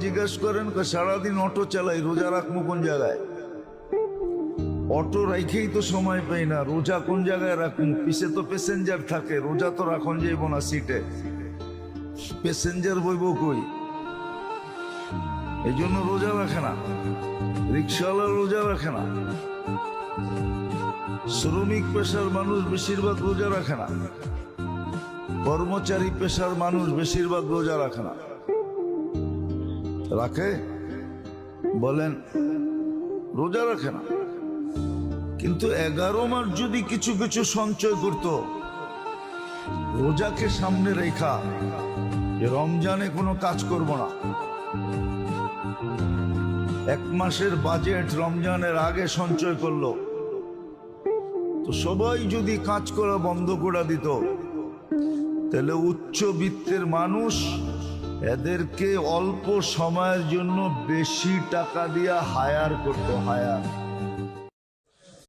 জিজ্ঞেস করেন সারাদিন অটো চালাই, রোজা রাখবো কোন জায়গায়? অটো রাখেই তো সময় পাই না, রোজা কোন জায়গায় রাখুন? পিছে তো প্যাসেঞ্জার থাকে, রোজা তো রাখন যাইব না সিটে, প্যাসেঞ্জার বইব কই? এই জন্য রোজা রাখে না, রিক্সাওয়ালা রোজা রাখে না, শ্রমিক পেশার মানুষ বেশিরভাগ রোজা রাখে না, কর্মচারী পেশার মানুষ বেশিরভাগ রোজা রাখে না। রাখে? বলেন, রোজা রাখে না। কিন্তু 11 মাস যদি কিছু কিছু সঞ্চয় করত, রোজাকে সামনে রেখা যে রমজানে কোনো কাজ করব না, 1 মাসের বাজেট রমজানের আগে সঞ্চয় করলো, তো সবাই যদি কাজ করা বন্ধ করে দিত, তাহলে উচ্চবিত্তের মানুষ এদেরকে অল্প সময়ের জন্য বেশি টাকা দিয়ে হায়ার করতো, হায়ার।